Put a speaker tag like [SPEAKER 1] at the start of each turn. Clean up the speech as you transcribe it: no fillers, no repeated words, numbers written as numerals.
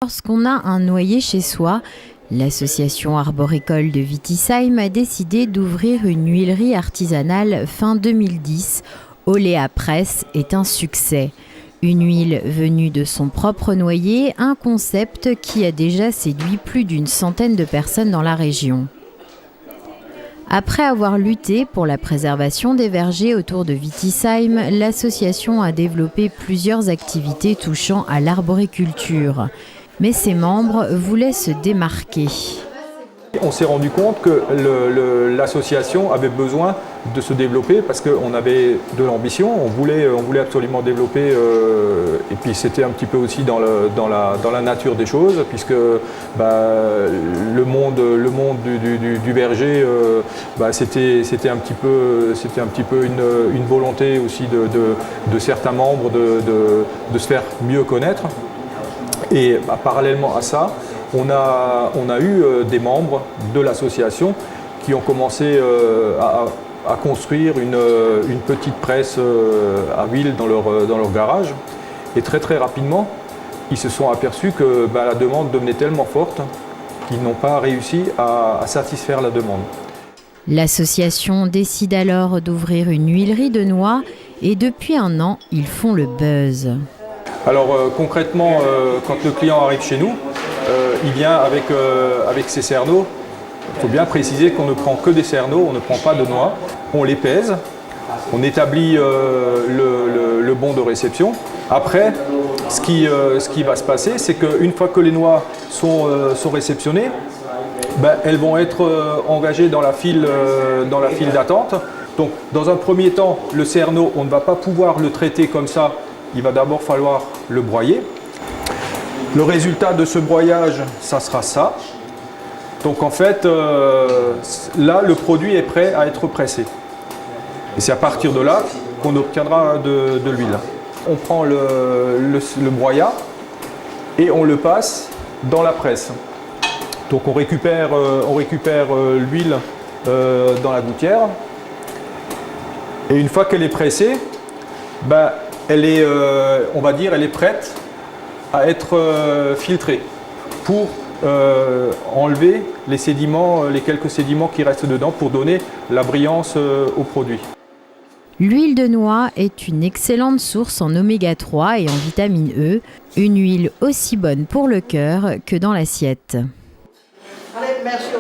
[SPEAKER 1] Lorsqu'on a un noyer chez soi, l'association arboricole de Wittisheim a décidé d'ouvrir une huilerie artisanale fin 2010. Olea Press est un succès. Une huile venue de son propre noyer, un concept qui a déjà séduit plus d'une centaine de personnes dans la région. Après avoir lutté pour la préservation des vergers autour de Wittisheim, l'association a développé plusieurs activités touchant à l'arboriculture. Mais ses membres voulaient se démarquer.
[SPEAKER 2] On s'est rendu compte que l'association avait besoin de se développer parce qu'on avait de l'ambition, on voulait absolument développer et puis c'était un petit peu aussi dans la nature des choses puisque le monde du verger c'était un petit peu une volonté aussi de certains membres de se faire mieux connaître. Et parallèlement à ça, on a eu des membres de l'association qui ont commencé à construire une petite presse à huile dans leur garage. Et très rapidement, ils se sont aperçus que la demande devenait tellement forte qu'ils n'ont pas réussi à satisfaire la demande.
[SPEAKER 1] L'association décide alors d'ouvrir une huilerie de noix et depuis un an, ils font le buzz.
[SPEAKER 2] Alors concrètement, quand le client arrive chez nous, il vient avec ses cerneaux. Il faut bien préciser qu'on ne prend que des cerneaux, on ne prend pas de noix. On les pèse, on établit le bon de réception. Après, ce qui va se passer, c'est qu'une fois que les noix sont réceptionnées, elles vont être engagées dans la file d'attente. Donc dans un premier temps, le cerneau, on ne va pas pouvoir le traiter comme ça. Il va d'abord falloir le broyer. Le résultat de ce broyage, ça sera ça. Donc en fait, là, le produit est prêt à être pressé. Et c'est à partir de là qu'on obtiendra de l'huile. On prend le broyat et on le passe dans la presse. Donc on récupère l'huile dans la gouttière. Et une fois qu'elle est pressée, elle est prête à être filtrée pour enlever les sédiments, les quelques sédiments qui restent dedans pour donner la brillance au produit.
[SPEAKER 1] L'huile de noix est une excellente source en oméga 3 et en vitamine E, une huile aussi bonne pour le cœur que dans l'assiette.
[SPEAKER 3] Allez, merci.